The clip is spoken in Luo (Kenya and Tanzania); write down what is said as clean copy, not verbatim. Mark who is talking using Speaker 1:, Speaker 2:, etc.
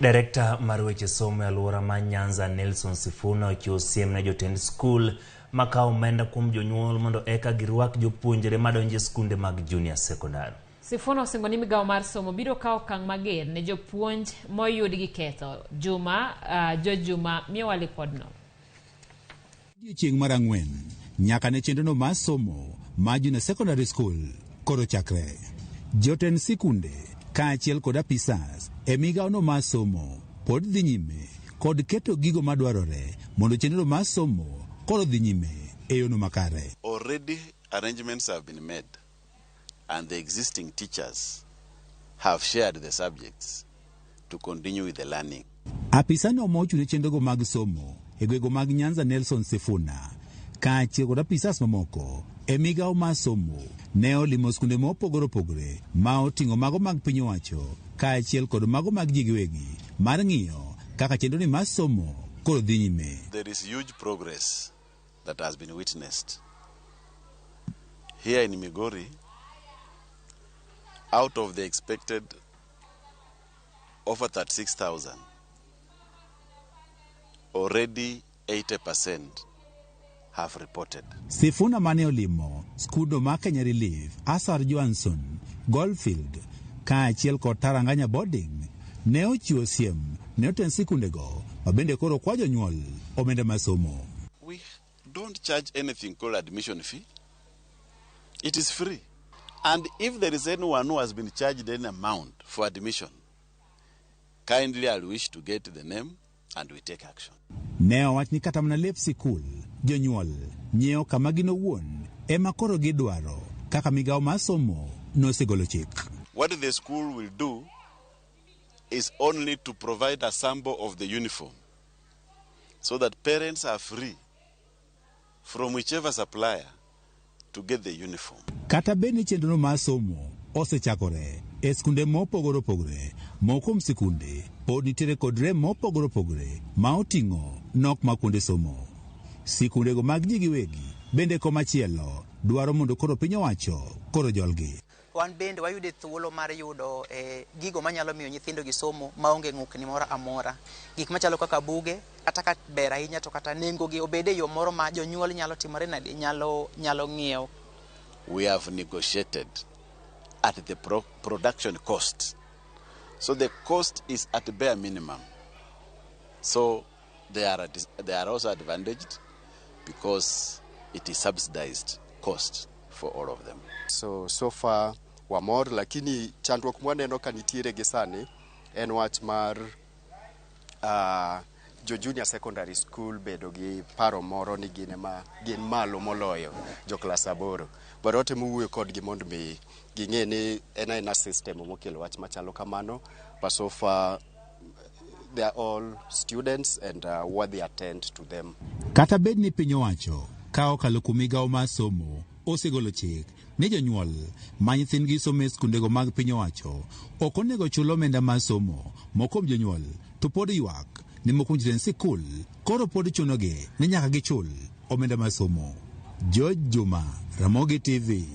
Speaker 1: Director mar weche somo e alwora ma Nyanza Nelson Sifuna ochiwo siem ne jotend skul makawo omenda kuom jonyuol mondo eka girwak jopuonjre madonjo e skunde mag junior secondary.
Speaker 2: Sifuna osingo ni migawo mar somo biro kawo okang' mager ne jopuonj moyud gi ketho. Juma miyowa lipodno.
Speaker 3: Chieng' mar ang'wen nyaka ne chenrono mar somo ma junior secondary school koro chakre. Jotend sikunde kaachiel kod apisas e migawono mar somo pod dhi nyime kod keto gigo madwarore mondo chenro mar somo koro dhi nyime e yono makare.
Speaker 4: Already arrangements have been made and the existing teachers have shared the subjects to continue with the learning.
Speaker 3: Apisano mochune chenrogo mag somo e gwego mag Nyanza Nelson Sifuna kaachiel kod apisas mamoko e migawo mar somo ne olimo skunde mopogore opogore ma oting'o mago mag piny owacho kaachiel kod mago mag ji giwegi mar ng'iyo kaka chenroni mar somo koro dhi nyime.
Speaker 4: There is huge progress that has been witnessed. Here in Migori, out of the expected over 36,000, already 80% have reported.
Speaker 3: Sifuna mane olimo skudo ma Kenya Relief, Asar Johnson, Goldfield, kaachiel kod Taranganya Boarding ne ochiwo siem ne otend sikundego mabende koro kwa jonyuol omenda masomo.
Speaker 4: We don't charge anything called admission fee. It is free. And if there is anyone who has been charged any amount for admission, kindly I'll wish to get the name and we take action.
Speaker 3: Ne owach ni kata mana lep sikul, jonyuol nyiewo kama gino wuon ema koro gidwaro kaka migawo mar somo nosegolo chik.
Speaker 4: What the school will do is only to provide a sample of the uniform so that parents are free from whichever supplier to get the uniform.
Speaker 3: Kata beni chenrono mar somo osechakore e skunde mopogore opogore, mokom sikunde pod nitiere kod rem mopogore opogore ma oting'o nok ma kuonde somo. Sikundego mag ji giwegi bende komachielo dwaro mondo koro piny owacho koro jolgi.
Speaker 5: Wan bende wayude thuolo mar yudo gigo manyalo miyo nyithindo gi somo maonge ng'ukni moro amora. Gik machalo kaka buge, kata ka ber ahinya to kata nengo gi obede yo moro ma jonyuol nyalo timore nadi nyalo ng'iewo.
Speaker 4: We have negotiated at the production cost. So the cost is at the bare minimum. So they are also advantaged because it is subsidized cost for all of them.
Speaker 6: So far wamor, lakini chandruok mwaneno ka nitiere gi sani en wach mar jo junior secondary school bedo gi paro moro ni gin malo moloyo jo klas 8. Barote muwuoyo kodgi mondo mi ging'e ni en system mokelo wach machalo kamano, but so far they are all students and what they attend to them.
Speaker 3: Kata bed ni piny owacho ka okalo kuom migawo mar somo osegolo chik ne jonyuol ma nyithindgi somo e skundego mag piny owacho ok onego chul omenda mar somo. Mokom jonyuol to pod ywak ni mokom jotend sikul koro pod chunogi ni nyaka gichul omenda mar somo. Juma, Ramogi TV.